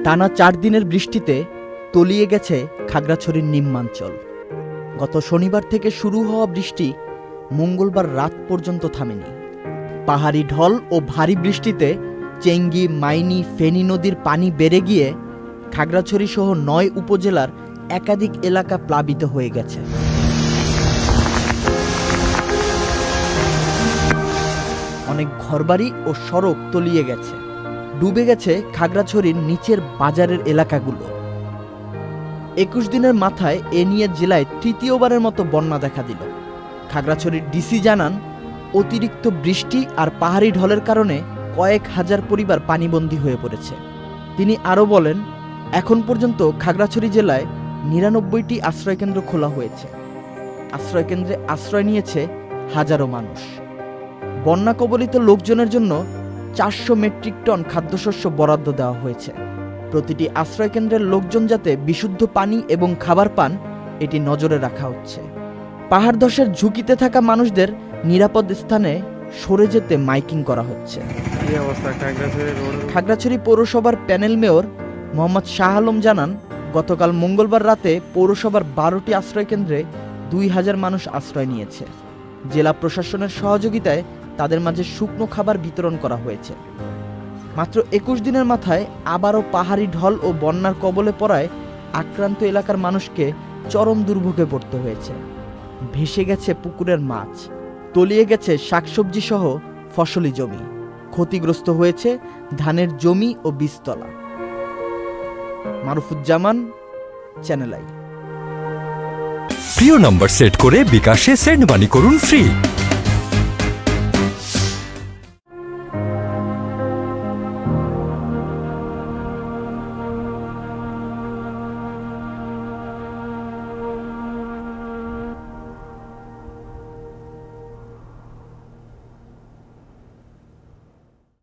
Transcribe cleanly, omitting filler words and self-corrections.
টানা 4 দিনের বৃষ্টিতে তলিয়ে গেছে খাগড়াছড়ির নিম্নাঞ্চল। গত শনিবার থেকে শুরু হওয়া বৃষ্টি মঙ্গলবার রাত পর্যন্ত থামেনি। পাহাড়ি ঢল ও ভারী বৃষ্টিতে চেঙ্গি, মাইনি, ফেনী নদীর পানি বেড়ে গিয়ে খাগড়াছড়ি সহ 9 উপজেলার একাধিক এলাকা প্লাবিত হয়ে গেছে। অনেক ঘরবাড়ি ও সড়ক তলিয়ে গেছে। ডুবে গেছে খাগড়াছড়ির নিচের বাজারের এলাকাগুলো। 21 দিনের মাথায় এ নিয়ে জেলায় তৃতীয়বারের মতো বন্যা দেখা দিল। খাগড়াছড়ির ডিসি জানান, অতিরিক্ত বৃষ্টি আর পাহাড়ি ঢলের কারণে কয়েক হাজার পরিবার পানিবন্দী হয়ে পড়েছে। তিনি আরও বলেন, এখন পর্যন্ত খাগড়াছড়ি জেলায় 99টি আশ্রয়কেন্দ্র খোলা হয়েছে। আশ্রয়কেন্দ্রে আশ্রয় নিয়েছে হাজারো মানুষ। বন্যা কবলিত লোকজনের জন্য 400 মেট্রিক টন খাদ্যশস্য বরাদ্দ দেওয়া হয়েছে। প্রতিটি আশ্রয়কেন্দ্রের লোকজন যাতে বিশুদ্ধ পানি এবং খাবার পান, এটি নজরে রাখা হচ্ছে। পাহাড় ধসের ঝুঁকিতে থাকা মানুষদের নিরাপদ স্থানে সরে যেতে মাইকিং করা হচ্ছে। খাগড়াছড়ি পৌরসভার প্যানেল মেয়র মোহাম্মদ শাহ আলম জানান, গতকাল মঙ্গলবার রাতে পৌরসভার 12টি আশ্রয়কেন্দ্রে 2000 মানুষ আশ্রয় নিয়েছে। জেলা প্রশাসনের সহযোগিতায় তাদের মাঝে শুকনো খাবার বিতরণ করা হয়েছে। মাত্র 21 দিনের মাথায় আবারও পাহাড়ি ঢল ও বন্যার কবলে পড়ায় আক্রান্ত এলাকার মানুষকে চরম দুর্ভোগে পড়তে হয়েছে। ভেসে গেছে পুকুরের মাছ, তলিয়ে গেছে শাকসবজি সহ ফসলি জমি, ক্ষতিগ্রস্ত হয়েছে ধানের জমি ও বীজতলা। মারুফুজ্জামান, চ্যানেল আই। প্রিয় নম্বর সেট করে বিকাশে সেন্ড মানি করুন ফ্রি।